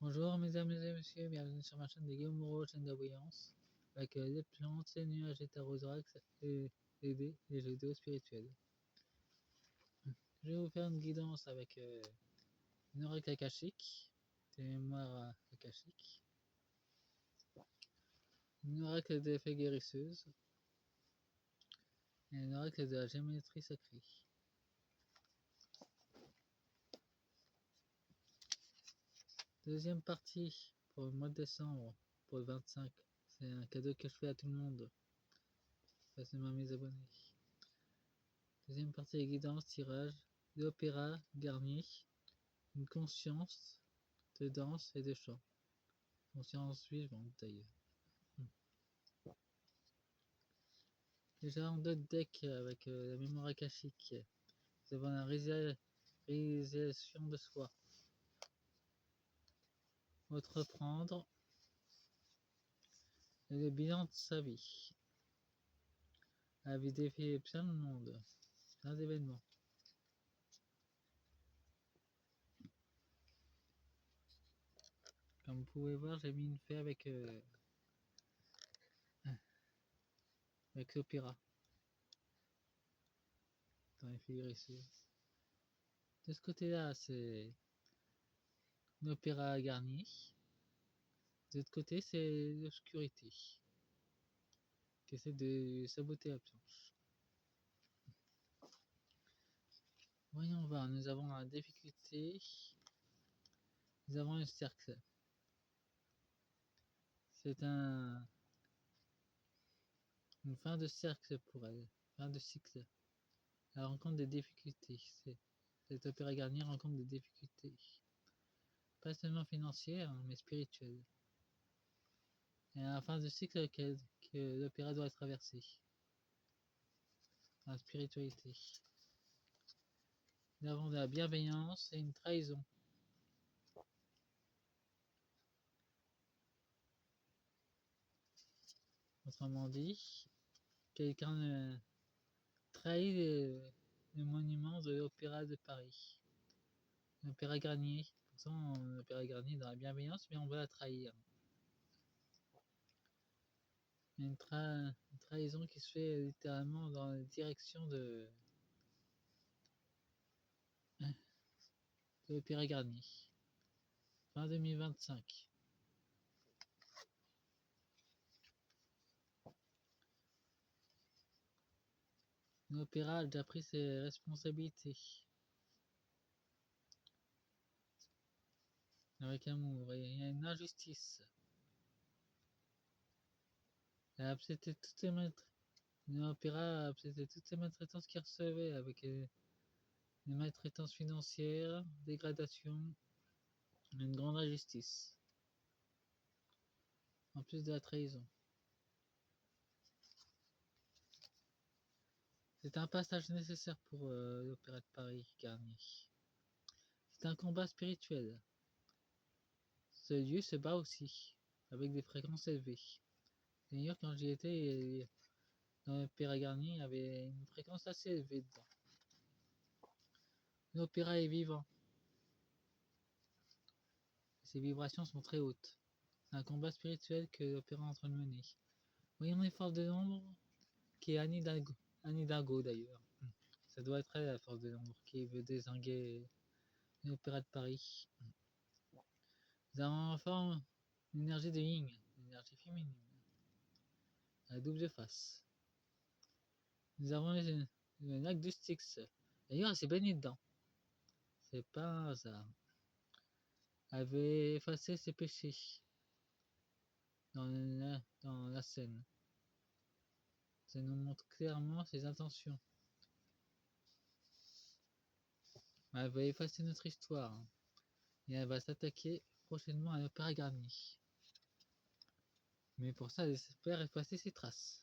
Bonjour mesdames et messieurs, bienvenue sur ma chaîne de Guillaume Moreau, chaîne de voyance, avec les plantes, les nuages et tarosax et les jeux vidéo spirituels. Je vais vous faire une guidance avec une oracle akashique, des mémoires akashiques, une oracle d'effets guérisseuse et une oracle de la géométrie sacrée. Deuxième partie pour le mois de décembre, pour le 25. C'est un cadeau que je fais à tout le monde. Ça, c'est mes abonnés. Deuxième partie des guidances, tirage, de l'opéra Garnier, une conscience de danse et de chant. Conscience suivante d'ailleurs. Déjà en deux decks avec la mémoire akashique, nous avons la réalisation de soi. Entreprendre et le bilan de sa vie. La vie défier plein de monde, plein d'événements. Comme vous pouvez voir, j'ai mis une fée avec l'opéra dans les figures ici. De ce côté-là, c'est l'opéra Garnier. De l'autre côté, c'est l'obscurité qui essaie de saboter la planche. Voyons voir, nous avons la difficulté, nous avons un cercle. C'est une fin de cercle pour elle, fin de cycle. Elle rencontre des difficultés. Cette opéra Garnier rencontre des difficultés. Pas seulement financières, mais spirituelles. Et à la fin de cycle que l'opéra doit traverser. La spiritualité. Nous avons de la bienveillance et une trahison. Autrement dit, quelqu'un trahit le monument de l'Opéra de Paris. L'Opéra Garnier. Pourtant, l'Opéra Garnier est dans la bienveillance, mais on va la trahir. Il y a une trahison qui se fait littéralement dans la direction de l'Opéra Garnier. Fin 2025. L'Opéra a déjà pris ses responsabilités. Avec amour, il y a une injustice. Elle a accepté toutes les l'opéra a accepté toutes les maltraitances qu'il recevait avec les maltraitances financières, dégradation, une grande injustice. En plus de la trahison. C'est un passage nécessaire pour l'Opéra de Paris, Garnier. C'est un combat spirituel. Ce lieu se bat aussi, avec des fréquences élevées. D'ailleurs, quand j'y étais, dans l'Opéra Garnier, il y avait une fréquence assez élevée dedans. L'opéra est vivant. Ses vibrations sont très hautes. C'est un combat spirituel que l'opéra est en train de mener. Voyons les forces de l'ombre, qui est Anne Hidalgo d'ailleurs. Ça doit être elle, la force de l'ombre, qui veut désinguer l'Opéra de Paris. Nous avons enfin l'énergie de Yin, l'énergie féminine, à double face. Nous avons le lac du Styx. D'ailleurs, elle s'est baignée dedans. C'est pas un hasard. Elle avait effacé ses péchés dans la scène. Ça nous montre clairement ses intentions. Elle va effacer notre histoire. Et elle va s'attaquer prochainement à l'Opéra Garnier. Mais pour ça, elle espère effacer ses traces.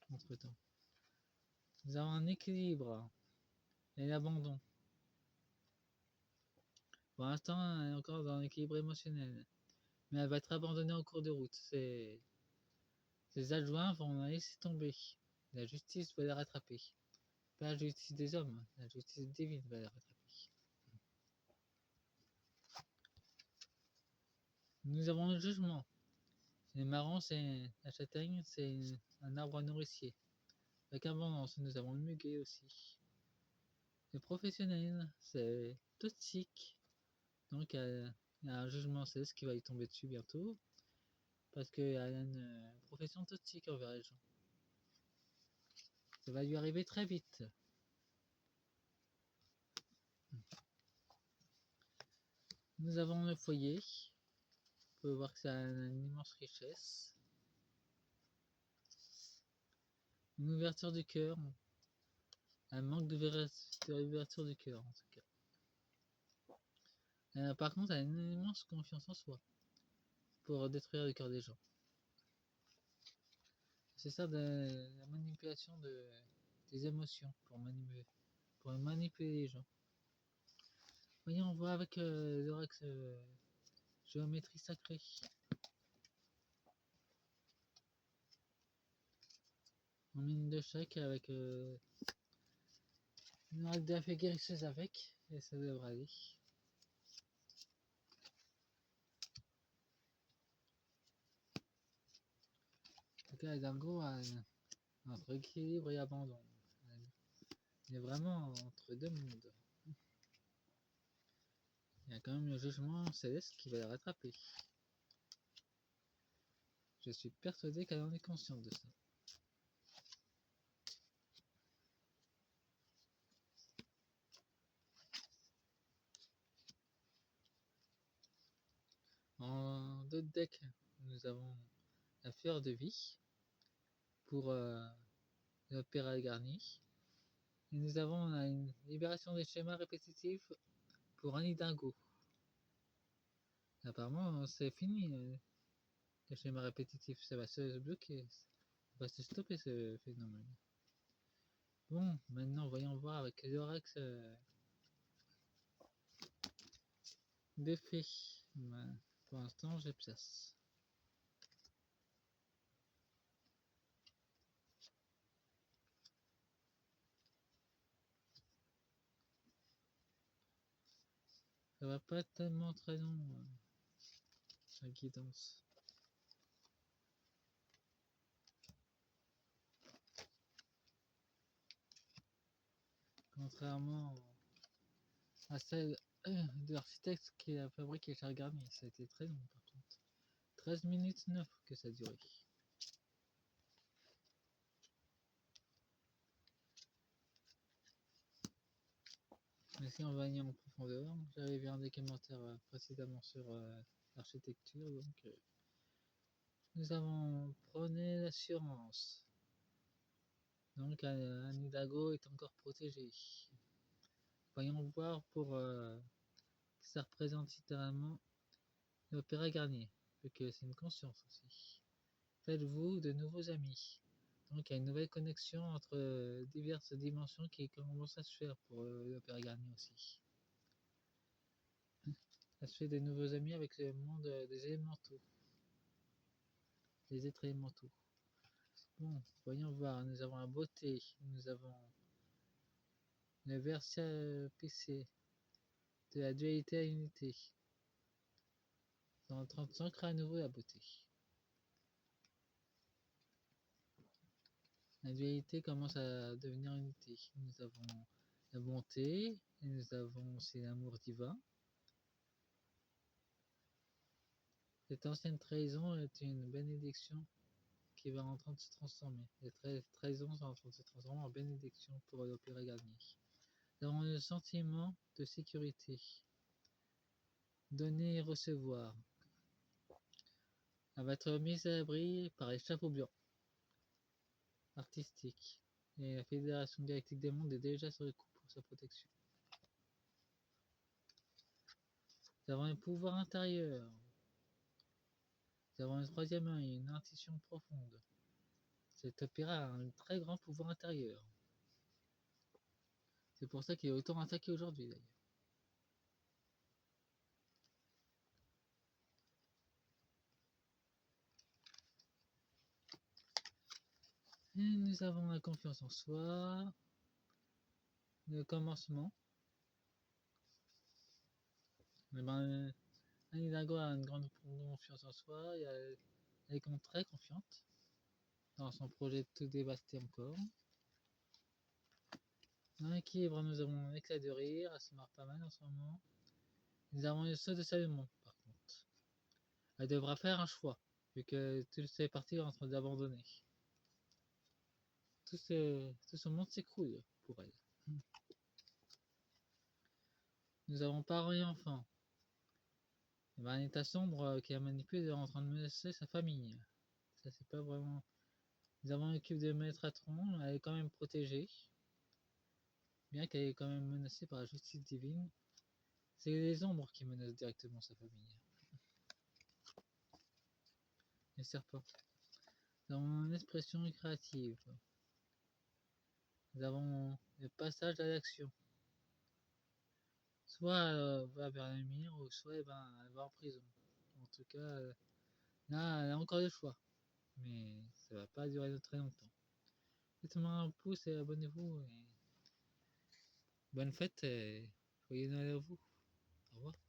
Entre temps. Nous avons un équilibre et l'abandon. Pour l'instant, elle est encore dans l'équilibre émotionnel. Mais elle va être abandonnée en cours de route. Ses adjoints vont la laisser tomber. La justice va la rattraper. Pas la justice des hommes, la justice divine va la rattraper. Nous avons le jugement. Les marrons, c'est la châtaigne, c'est un arbre nourricier. Avec abondance, nous avons le muguet aussi. Les professionnels, c'est toxique. Donc, il y a un jugement 16 qui va y tomber dessus bientôt. Parce qu'il y a une profession toxique envers les gens. Ça va lui arriver très vite. Nous avons le foyer. On peut voir que ça a une immense richesse. Une ouverture du cœur. Un manque d'ouverture du cœur en tout cas. Par contre, elle a une immense confiance en soi pour détruire le cœur des gens. C'est ça de la manipulation des émotions pour manipuler les gens. Voyons, on voit avec l'oracle géométrie sacrée. On met une de chaque avec une oracle de la fée guérisseuse avec, et ça devrait aller. En tout cas, Dango a entre équilibre et abandon. Il est vraiment entre deux mondes. Il y a quand même le jugement céleste qui va le rattraper. Je suis persuadé qu'elle en est consciente de ça. En d'autres decks, nous avons la fleur de vie pour l'opéra garni. Et nous avons une libération des schémas répétitifs pour Annie Dingo. Apparemment, c'est fini les schémas répétitifs. Ça va se bloquer. Ça va se stopper ce phénomène. Bon, maintenant voyons voir avec l'orax de fée. Ben, pour l'instant, j'ai place. Ça va pas être tellement très long, la guidance. Contrairement à celle de l'architecte qui a fabriqué Charles Garnier, ça a été très long par contre. 13 minutes 9 que ça a duré. Mais si on va aller en profondeur, j'avais vu un des commentaires précédemment sur l'architecture, donc nous avons prôné l'assurance. Donc Anne Hidalgo est encore protégée. Voyons voir pour que ça représente littéralement l'opéra Garnier, vu que c'est une conscience aussi. Faites-vous de nouveaux amis. Donc il y a une nouvelle connexion entre diverses dimensions qui commence à se faire pour l'opéra Garnier aussi. Ça se fait des nouveaux amis avec le monde des élémentaux. Des êtres élémentaux. Bon, voyons voir, nous avons la beauté, nous avons le Versia PC, de la dualité à l'unité. Dans 30 ans, crée à nouveau la beauté. La dualité commence à devenir unité. Nous avons la bonté, et nous avons aussi l'amour divin. Cette ancienne trahison est une bénédiction qui va en train de se transformer. Les trahisons sont en train de se transformer en bénédiction pour l'opéra Garnier. Nous avons le sentiment de sécurité. Donner et recevoir. Elle va être mise à l'abri par les chapeaux blancs artistiques. Et la Fédération Galactique des Mondes est déjà sur le coup pour sa protection. Nous avons un pouvoir intérieur. Nous avons un troisième œil, une intuition profonde. Cet opéra a un très grand pouvoir intérieur. C'est pour ça qu'il est autant attaqué aujourd'hui d'ailleurs. Et nous avons la confiance en soi, le commencement. Et ben, Anne Hidalgo a une grande confiance en soi, elle est très confiante dans son projet de tout dévaster encore. Dans l'équilibre, nous avons un éclat de rire, elle se marre pas mal en ce moment. Nous avons le saut de Salomon, par contre. Elle devra faire un choix, vu que tous ses partis sont en train d'abandonner. Tout ce monde s'écroule pour elle. Nous avons parents et enfants. Il y a un état sombre qui a manipulé est en train de menacer sa famille. Ça, c'est pas vraiment. Nous avons l'équipe de Maître Atron, elle est quand même protégée, bien qu'elle est quand même menacée par la justice divine. C'est les ombres qui menacent directement sa famille. Les serpents. Nous avons une expression créative. Nous avons le passage à l'action. Soit elle va vers la mire, ou soit elle va en prison. En tout cas, là, elle a encore le choix. Mais ça va pas durer très longtemps. Faites-moi un pouce et abonnez-vous. Et bonne fête et joyeux Noël à vous. Au revoir.